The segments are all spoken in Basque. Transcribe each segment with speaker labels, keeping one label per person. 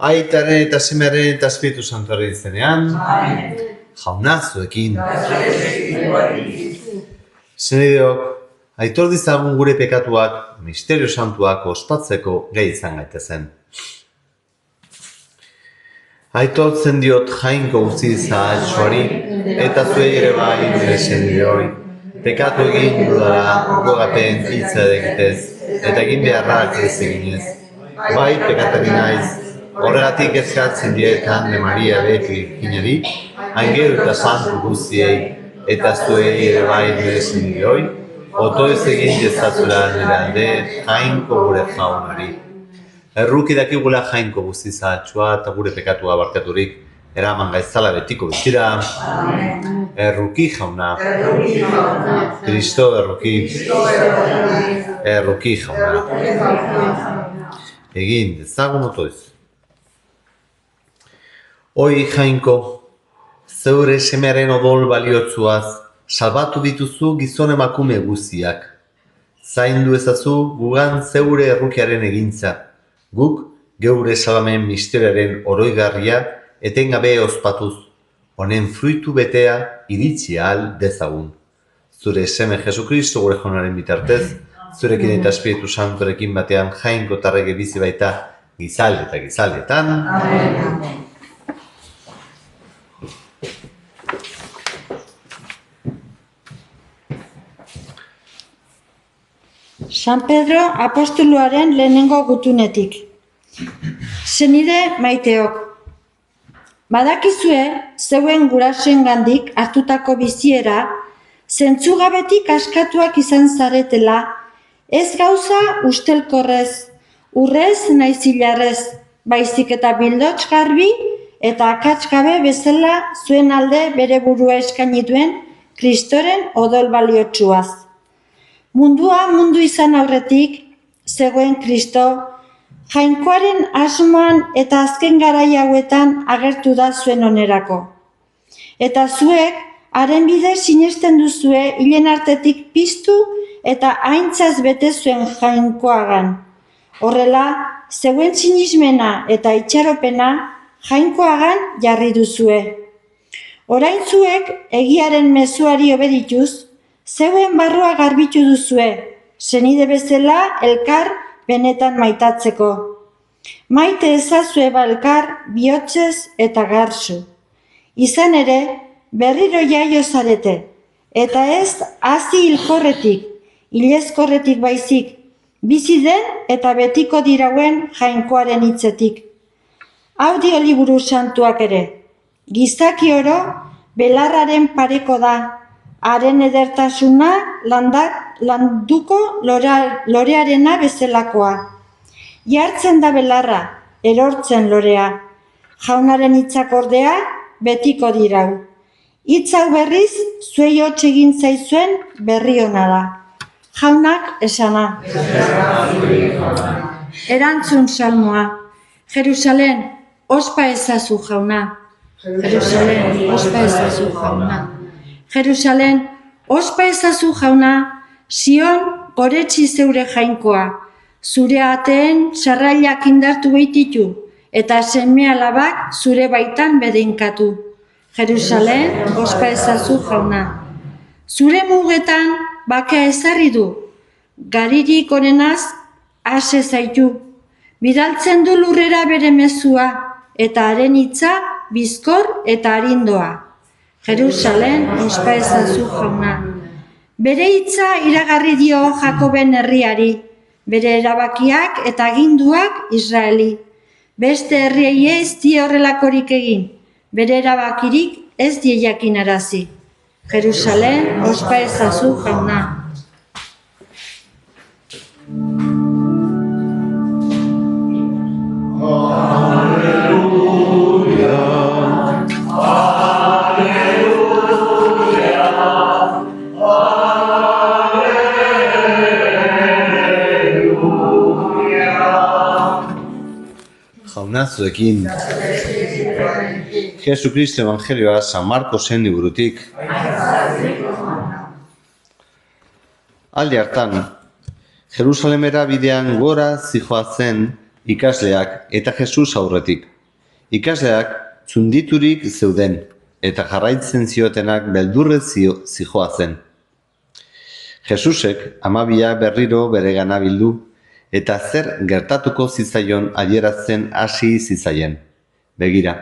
Speaker 1: Aitaren eta Semearen eta Espiritu Santuaren izenean, Jauna zuekin. Senideok, aitor dizagun gure pekatuak, misterio santuak ospatzeko gai izan gaitezen. Aitortzen diot Jainko guzti zahaltsuari, eta zuei ere bai nire senideoi, pekatu egin dudala, gogapen hitza egitez, eta egin beharrak ez eginez. Bai pekatari naiz, horregatik eskatzen dietan de Maria Virginari, angelu eta santu guztiei, eta zuei ere bai nire senideoi, otoez egin dezazula nire alde Jainko gure jaunari. Erruki dakigula Jainko guzti zahaltsua eta gure pekatua barkaturik, eraman gaitzala betiko bezira. Erruki jauna. Kristo erruki. Erruki jauna. Egin dezagun otoez. Oi Jainko, zeure Semearen odol baliotsuaz, salbatu dituzu gizon emakume guztiak. Zaindu ezazu gugan zeure errukiaren egintza. Guk geure salbamen misterioaren oroigarria etengabe ospatuz, honen fruitu betea iritsi ahal dezagun. Zure Seme Jesukristo gure jaunaren bitartez, zurekin eta Espiritu Santuarekin batean Jainko tarrege bizi baita gizalde eta gizaldetan. Amen.
Speaker 2: San Pedro apostoluaren lehenengo gutunetik. Senide maiteok, badakizue zeuen gurasoengandik hartutako biziera, zentzugabetik askatuak izan zaretela, ez gauza ustelkorrez, urrez naiz hilarrez, baizik eta bildots garbi eta akats gabe bezala zuen alde bere burua eskaini duen Kristoren odol baliotsuaz. Mundua mundu izan aurretik, zegoen Kristo, Jainkoaren asmoan eta azken garai hauetan agertu da zuen onerako. Eta zuek, haren bidez sinesten duzue hilen artetik piztu eta aintzaz bete zuen Jainkoagan. Horrela, zeuen sinismena eta itxaropena Jainkoagan jarri duzue. Orain zuek, egiaren mezuari obedituz, zeuen barrua garbitu duzue, senide bezala elkar benetan maitatzeko. Maite ezazue elkar bihotzez eta garzu. Izan ere, berriro jaio zarete, eta ez hazi hilkorretik, hilezkorretik baizik, bizi den eta betiko dirauen Jainkoaren hitzetik. Hau dio liburu santuak ere, gizaki oro belarraren pareko da, haren edertasuna landuko lorearena bezalakoa. Jartzen da belarra, erortzen lorea. Jaunaren hitzak ordea betiko dirau. Hitz hau berriz zuei hots egin zaizuen berri ona da. Jaunak esana. Erantzun salmoa. Jerusalem, ospa ezazu jauna. Jerusalem, ospa ezazu jauna. Jerusalem, ospa ezazu jauna, Sion goretsi zeure Jainkoa, zure ateen sarrailak indartu baititu, eta seme-alabak zure baitan bedeinkatu. Jerusalem, ospa ezazu jauna. Zure mugetan bakea ezarri du, garirik onenaz ase zaitu. Bidaltzen du lurrera bere mezua, eta haren hitza bizkor eta arindoa. Jerusalem, ospa ezazu jauna. Bere hitza iragarri dio Jakoben herriari, bere erabakiak eta aginduak Israeli. Beste herriei ez die horrelakorik egin, bere erabakirik ez die jakinarazi. Jerusalem, ospa ezazu jauna.
Speaker 1: Jauna zuekin. Jesukristo Evangelioa San Markosen liburutik. Aldi hartan, Jerusalemera bidean gora zihoazen ikasleak eta Jesus aurretik. Ikasleak txunditurik zeuden eta jarraitzen ziotenak beldurrez zihoazen. Jesusek 12 berriro beregana bildu eta zer gertatuko zizaion adierazten hasi zizaien. Begira,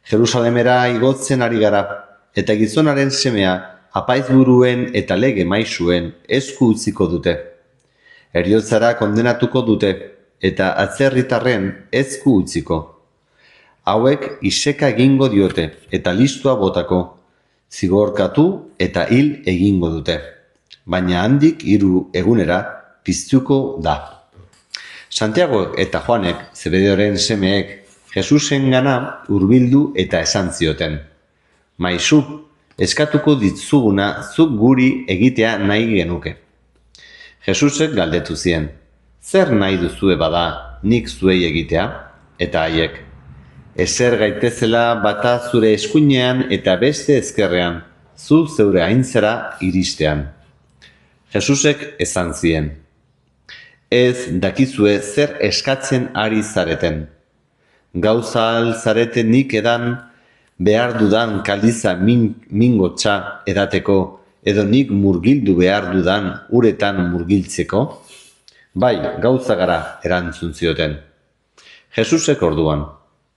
Speaker 1: Jerusalemera igotzen ari gara eta gizonaren semea apaizburuen eta lege maisuen esku utziko dute. Heriotzara kondenatuko dute eta atzerritarren esku utziko. Hauek iseka egingo diote eta listua botako, zigorkatu eta hil egingo dute. Baina handik 3 egunera piztuko da. Santiago eta Juanek, Zebedeoren semeek, Jesusengana hurbildu eta esan zioten. Maisu, eskatuko ditzuguna zuk guri egitea nahi genuke. Jesusek galdetu zien, zer nahi duzue bada nik zuei egitea? Eta haiek, ezer gaitezela bata zure eskuinean eta beste ezkerrean, zu zeure aintzera iristean. Jesusek esan zien, ez dakizue zer eskatzen ari zareten. Gauza alzarete nik edan behar dudan kaliza mingotxa edateko, edo nik murgildu behar dudan uretan murgiltzeko? Bai, gauza gara erantzun zioten. Jesusek orduan,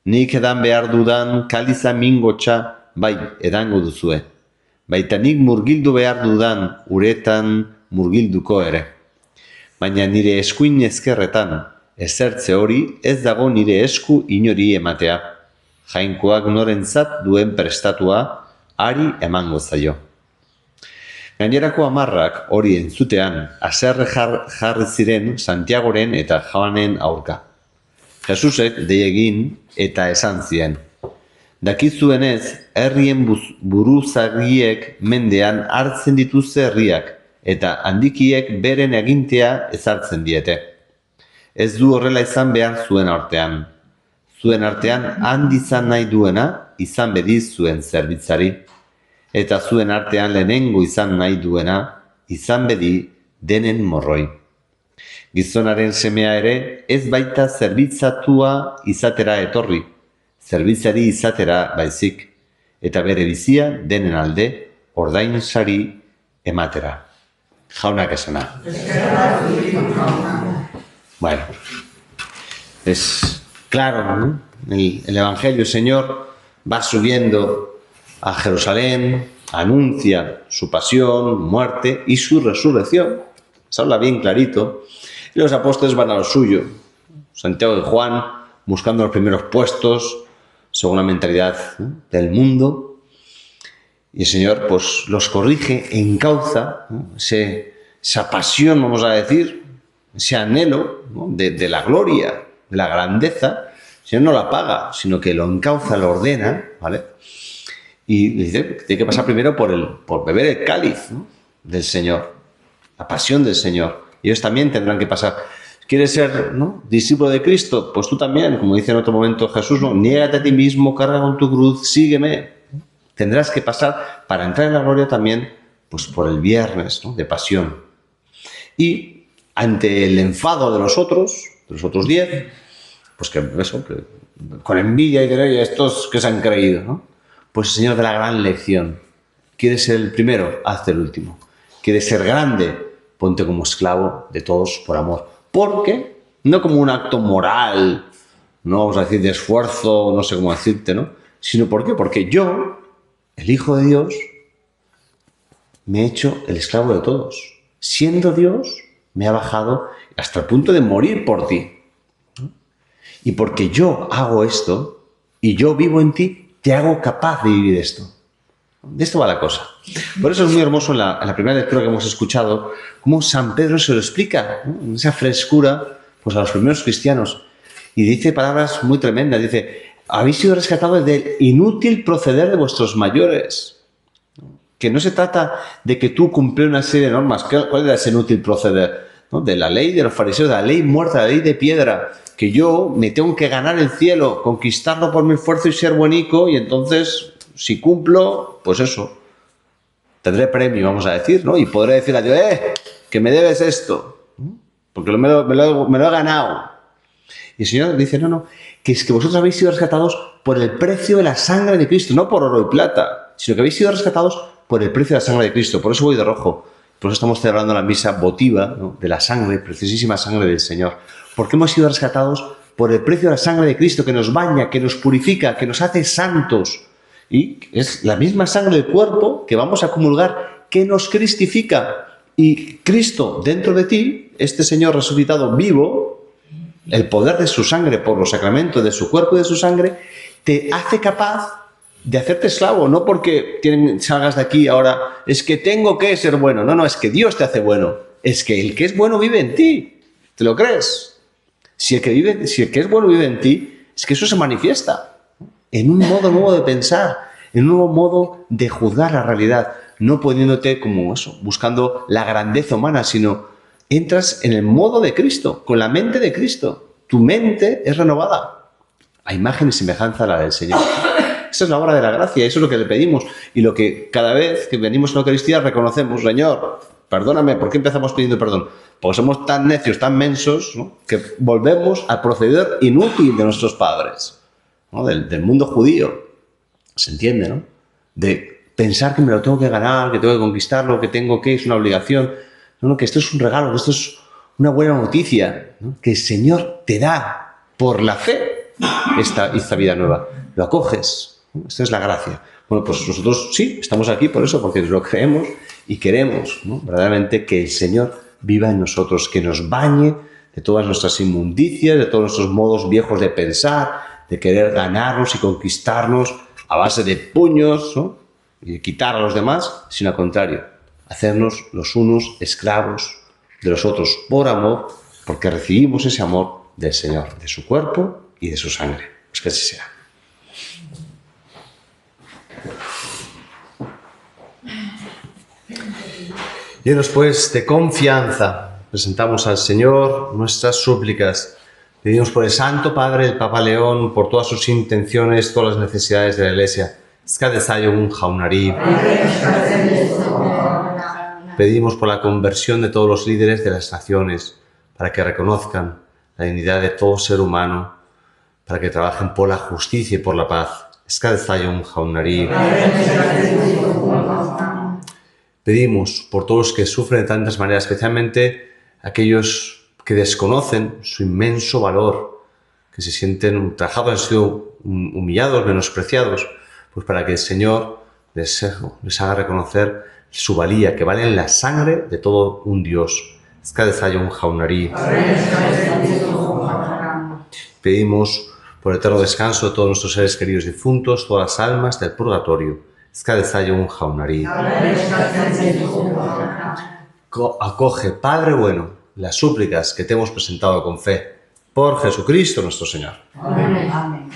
Speaker 1: nik edan behar dudan kaliza mingotxa bai edango duzue. Baita nik murgildu behar dudan uretan murgilduko ere. Baina nire eskuin ezkerretan, ezertze hori ez dago nire esku inori ematea. Jainkoak norentzat duen prestatua, hari emango zaio. Gainerako 10 hori entzutean, haserre jarri ziren Santiagoren eta Joanen aurka. Jesusek dei egin eta esan zien. Dakizuenez, herrien buruzagiek mendean hartzen dituzte herriak, eta handikiek beren agintea ezartzen diete. Ez du horrela izan behar zuen artean. Zuen artean handizan nahi duena izan bedi zuen zerbitzari, eta zuen artean lehenengo izan nahi duena izan bedi denen morroi. Gizonaren semea ere ez baita zerbitzatua izatera etorri, zerbitzari izatera baizik, eta bere bizia denen alde ordainsari ematera. Jaunak esana. Bueno, es claro, ¿no? El Evangelio, el Señor va subiendo a Jerusalén, anuncia su pasión, muerte y su resurrección. Se habla bien clarito. Y los apóstoles van a lo suyo. Santiago y Juan buscando los primeros puestos, según la mentalidad, ¿no?, del mundo. Y el Señor pues los corrige, encauza, ¿no?, esa pasión, vamos a decir, ese anhelo, ¿no?, de la gloria, de la grandeza. El Señor no la apaga, sino que lo encauza, lo ordena, ¿vale? Y dice que tiene que pasar primero por beber el cáliz, ¿no?, del Señor, la pasión del Señor. Y ellos también tendrán que pasar. ¿Quieres ser, ¿no?, discípulo de Cristo? Pues tú también, como dice en otro momento Jesús, ¿no?, niégate a ti mismo, carga con tu cruz, sígueme. Tendrás que pasar para entrar en la gloria también, pues por el viernes, ¿no?, de pasión. Y ante el enfado de los otros 10, pues que eso, que con envidia y de estos que se han creído, ¿no?, pues el Señor de la gran lección. ¿Quieres ser el primero? Hazte el último. ¿Quieres ser grande? Ponte como esclavo de todos por amor. Porque, no como un acto moral, no vamos a decir de esfuerzo, no sé cómo decirte, ¿no?, sino ¿por qué? Porque yo, el Hijo de Dios, me he hecho el esclavo de todos. Siendo Dios, me ha bajado hasta el punto de morir por ti. Y porque yo hago esto y yo vivo en ti, te hago capaz de vivir esto. De esto va la cosa. Por eso es muy hermoso en la primera lectura que hemos escuchado, cómo San Pedro se lo explica, ¿no?, en esa frescura, pues a los primeros cristianos.
Speaker 3: y dice palabras muy tremendas. Dice, habéis sido rescatados del inútil proceder de vuestros mayores. Que no se trata de que tú cumplir una serie de normas. ¿Cuál era ese inútil proceder? ¿No? De la ley de los fariseos, de la ley muerta, de la ley de piedra. Que yo me tengo que ganar el cielo, conquistarlo por mi esfuerzo y ser buenico, y entonces, si cumplo, pues eso, tendré premio, vamos a decir, ¿no? Y podré decir a Dios, que me debes esto, ¿no? Porque me lo he ganado. Y el Señor dice, no, que es que vosotros habéis sido rescatados por el precio de la sangre de Cristo, no por oro y plata, sino que habéis sido rescatados por el precio de la sangre de Cristo. Por eso voy de rojo. Por eso estamos celebrando la misa votiva, ¿no? De la sangre, preciosísima sangre del Señor. Porque hemos sido rescatados por el precio de la sangre de Cristo, que nos baña, que nos purifica, que nos hace santos. Y es la misma sangre del cuerpo que vamos a comulgar, que nos cristifica. Y Cristo dentro de ti, este Señor resucitado vivo, el poder de su sangre por los sacramentos de su cuerpo y de su sangre, te hace capaz de hacerte esclavo. No porque salgas de aquí ahora, es que tengo que ser bueno. No, es que Dios te hace bueno. Es que el que es bueno vive en ti. ¿Te lo crees? Si el que es bueno vive en ti, es que eso se manifiesta en un modo nuevo de pensar, en un nuevo modo de juzgar la realidad, no poniéndote como eso, buscando la grandeza humana, sino entras en el modo de Cristo, con la mente de Cristo. Tu mente es renovada a imagen y semejanza a la del Señor. Esa es la obra de la gracia, eso es lo que le pedimos y lo que cada vez que venimos a la Eucaristía reconocemos. Señor, perdóname. ¿Por qué empezamos pidiendo perdón? Porque somos tan necios, tan mensos, ¿no? Que volvemos al proceder inútil de nuestros padres, ¿no? Del mundo judío. Se entiende, ¿no? De pensar que me lo tengo que ganar, que tengo que conquistarlo, que tengo que, es una obligación. No, que esto es un regalo, que esto es una buena noticia, ¿no? Que el Señor te da por la fe esta vida nueva. Lo acoges, ¿no? Esta es la gracia. Bueno, pues nosotros sí, estamos aquí por eso, porque lo creemos y queremos, ¿no? Verdaderamente que el Señor viva en nosotros, que nos bañe de todas nuestras inmundicias, de todos nuestros modos viejos de pensar, de querer ganarnos y conquistarnos a base de puños, ¿no? Y de quitar a los demás, sino al contrario, hacernos los unos esclavos de los otros por amor, porque recibimos ese amor del Señor, de su cuerpo y de su sangre. Pues que así sea.
Speaker 1: Llenos pues de confianza, presentamos al Señor nuestras súplicas. Pedimos por el Santo Padre, el Papa León, por todas sus intenciones, todas las necesidades de la Iglesia. Pedimos por la conversión de todos los líderes de las naciones, para que reconozcan la dignidad de todo ser humano, para que trabajen por la justicia y por la paz. Pedimos por todos los que sufren de tantas maneras, especialmente aquellos que desconocen su inmenso valor, que se sienten ultrajados, han sido humillados, menospreciados, pues para que el Señor les haga reconocer su valía, que valen la sangre de todo un Dios. Pedimos por el eterno descanso de todos nuestros seres queridos difuntos, todas las almas del purgatorio. Acoge, Padre bueno, las súplicas que te hemos presentado con fe. Por Jesucristo nuestro Señor.
Speaker 2: Amén. Amén.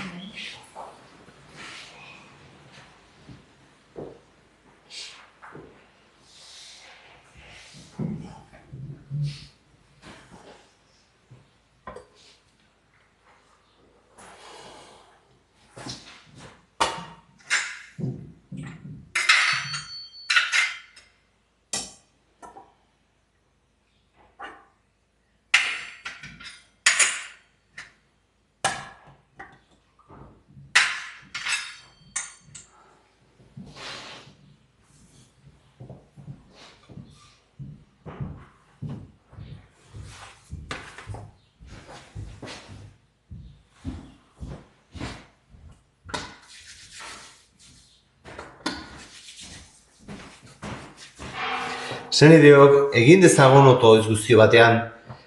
Speaker 1: Senideok, egin dezagun oto guztio batean,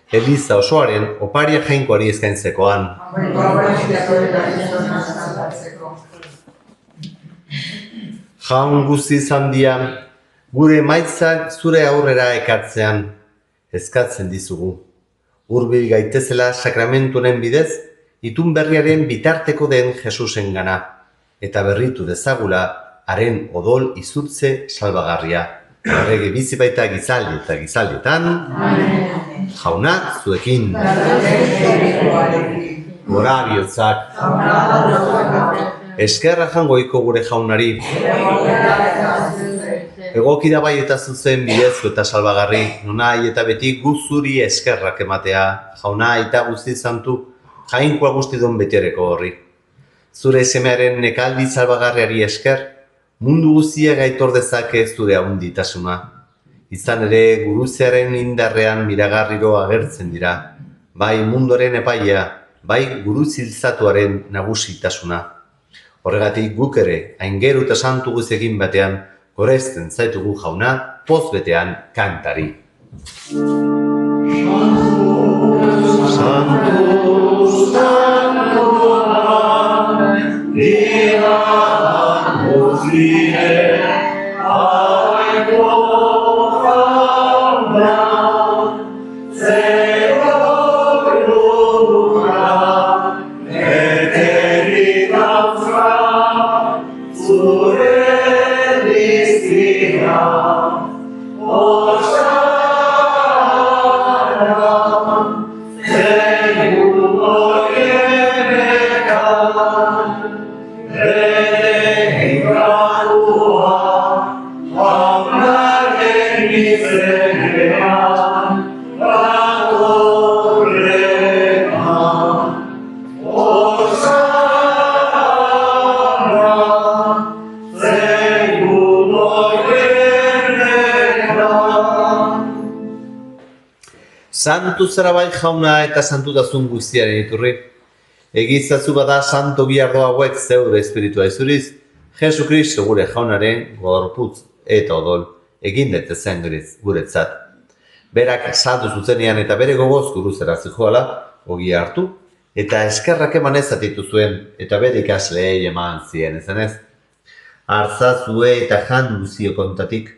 Speaker 1: Eliza osoaren oparia jainkoari eskaintzekoan. Jaun guzti handia, gure emaitzak zure aurrera ekartzean, eskatzen dizugu. Hurbil gaitezela sakramentuaren bidez, itun berriaren bitarteko den Jesusen gana, eta berritu dezagula haren odol izurtze salbagarria. Errege bizi baita gizaldi eta gizaldietan, jauna zuekin. Gora bihotzak. Eskerra jangoiko gure jaunari. Egoki da bai eta zuzen bidezko eta salbagarri, nonai eta beti guzuri eskerrak ematea, jauna eta guzti zantu, jainkoa guztidon betereko horri. Zure semearen nekaldi salbagarriari esker, mundu guztia gaitor dezake zure haunditasuna. Izan ere, guruzearen indarrean miragarriro agertzen dira, bai mundoren epaia, bai guruziltzatuaren nagusitasuna. Horregatik guk ere, aingeru eta santu guziekin batean, gorezten zaitugu jauna, poz betean kantari. Santu zara bai jauna eta santutasun guztiaren iturri. Egizazu bada santo biardo hauek zeure espiritua izuriz, Jesu Kristo gure jaunaren gorputz eta odol egin detezen guretzat. Berak saldu zuzenean eta bere gogoz guruzera zijoala, ogia hartu, eta eskerrak eman ezatitu zuen, eta bere ikasleei eman zien ezenez. Artzazue eta jan guzio kontatik,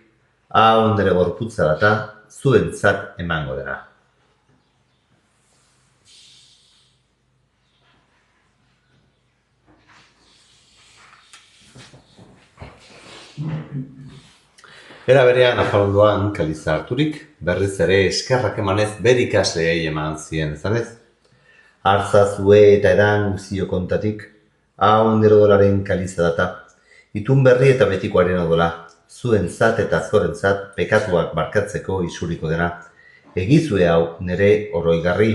Speaker 1: hau nire gorputza data, zuentzat emango dena. Era berean afalondoan kaliza harturik, berriz ere eskerrak emanez bere ikasleei eman zien ezanez. Artzazue eta edan guzio kontatik, hau nire odolaren kaliza data, itun berri eta betikoaren odola, zuentzat eta azkorentzat pekatuak barkatzeko isuriko dena, egizue hau nire oroigarri.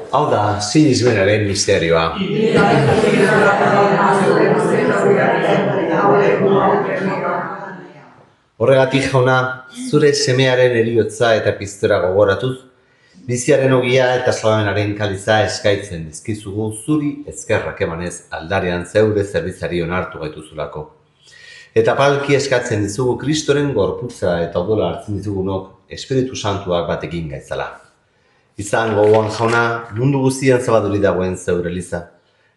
Speaker 1: Hau da, sinismenaren misterioa. Horregatik jauna, zure semearen heriotza eta piztera gogoratuz, biziaren ogia eta salamenaren kaliza eskaitzen dizkizugu zuri ezkerrak emanez aldarean zeure zerbitzari onartu gaituzulako. Eta palki eskatzen dizugu Kristoren gorputza eta odola hartzen dizugunok Espiritu Santuak batekin gaitzala. Izan gogoan jauna, mundu guztian zabaduri dagoen zeure eliza.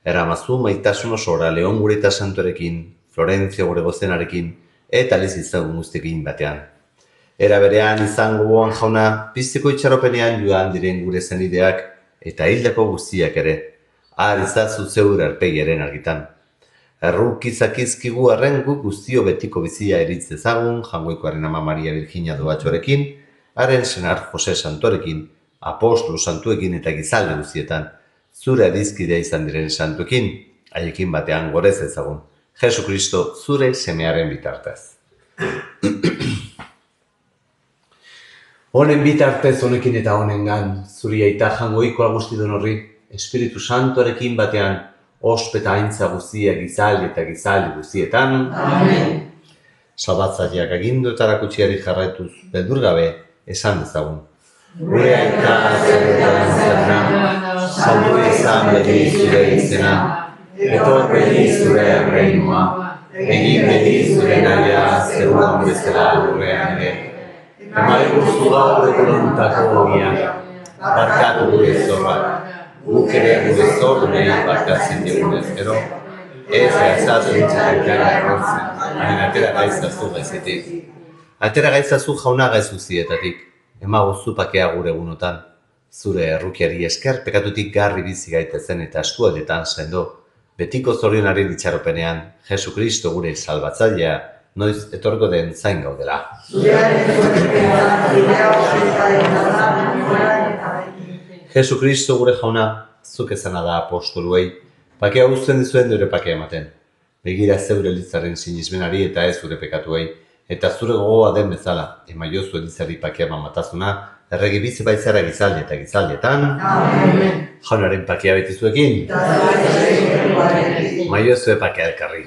Speaker 1: Eramazu maitasun osora Leon gure eta santorekin, Florentzia gure gozenarekin, eta liz izagun guztiekin batean. Era berean izan gogoan jauna, pizteko itxaropenean joan diren gure zenideak eta hildako guztiak ere. Har izazu zeure arpegiaren argitan. Errukizakizkigu arren guk guztio betiko bizia eritz ezagun, jangoikoaren ama Maria Virginia Dobatxorekin, haren senar Jose Santorekin, apostolu santuekin eta gizalde guztietan, zure adizkidea izan diren santuekin, haiekin batean gorez ezagun. Jesu Kristo zure semearen bitartez. Honen bitartez honekin eta honengan, zuri aita jangoikoa guztidun horri, Espiritu Santoarekin batean, ospeta aintza guztiak gizaldi eta gizaldi guztietan. Amen. Salbatzaileak agindu eta erakutsiari jarraituz, beldur gabe, esan dezagun. Gure aita zeretan zerna, saldu izan beti zure izena, etor beti zure reinua, egin beti zure naia zeruan bezala lurrean ere. Emare guztu gaur egunontako ogia, barkatu gure zorrak, guk ere gure zorrunei barkatzen digunez gero, Ez gaztatu ditzaten erortzen, baina atera gaitzazu gaizetik. Atera gaitzazu jauna gaizuzietatik, emagozu pakea gure egunotan. Zure errukiari esker pekatutik garri bizi gaitezen eta eskualdetan sendo. Betiko zorionaren itxaropenean, Jesu Kristo gure salbatzailea, noiz etorko den zain gaudela. Jesu Kristo gure jauna, zuk ezana da apostoluei, pakea uzten dizuen dure pakea ematen. Begira zeure Elizaren sinismenari eta ez zure pekatuei, eta zure gogoa den bezala, emaiozu Elizari pakea mamatazuna, erregi bizi baitzara gizaldi eta gizaldietan. Jaunaren pakea betizuekin. Maiozue pakea elkarri.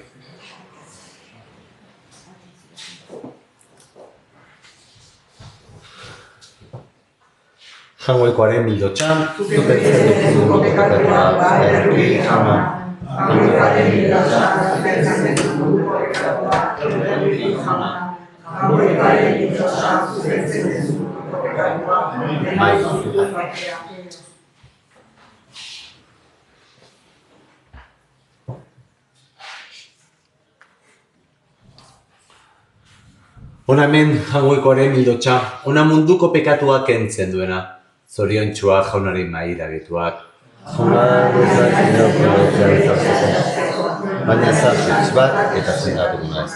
Speaker 1: Jangoikoaren bildotxan, zupetzen dugu pepetua, erri jauna. Jangoikoaren bildotxan, zupetzen dugu pepetua, erri jauna. Jangoikoaren bildotxan, zupetzen dugu pepetua, erri jauna. Hona hemen jangoikoaren bildotxa, hona munduko pekatua kentzen duena. Zoriontxua jaunaren maila gituak. Baina zartuz bat eta zendatuko naiz.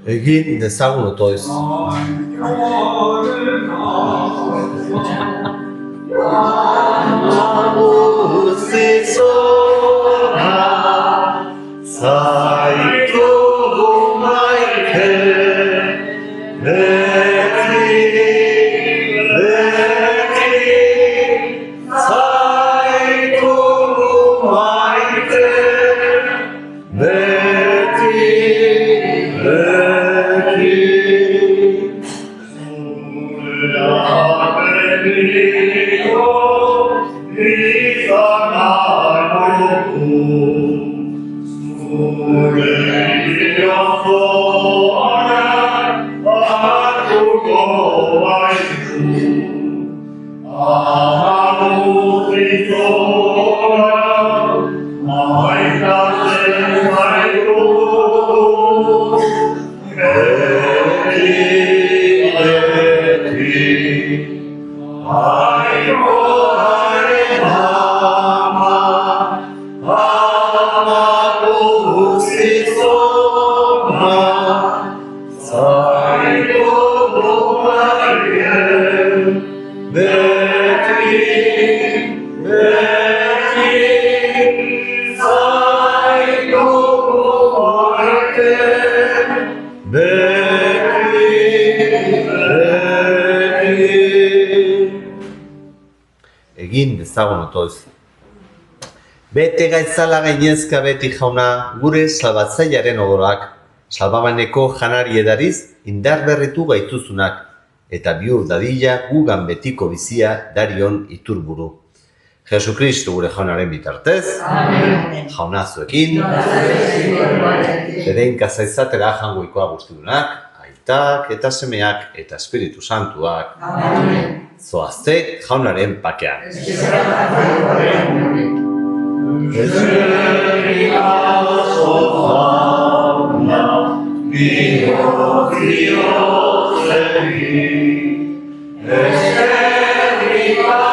Speaker 1: Egin dezagun otoiz. Egin dezagun otoiz. Bete gaitzala gainezka beti jauna, gure salbatzailearen odorak, salbabaneko janari edariz indar berritu gaituzunak, eta bihur dadila gugan betiko bizia darion iturburu. Jesukristu gure jaunaren bitartez, Amen. Jauna zuekin, berein kazaizatera jangoikoa guztidunak, aitak eta semeak eta Espiritu Santuak. Amen. Zoazte jaunaren pakean. Eskerrik asko jauna, bihotz egin. Eskerrik asko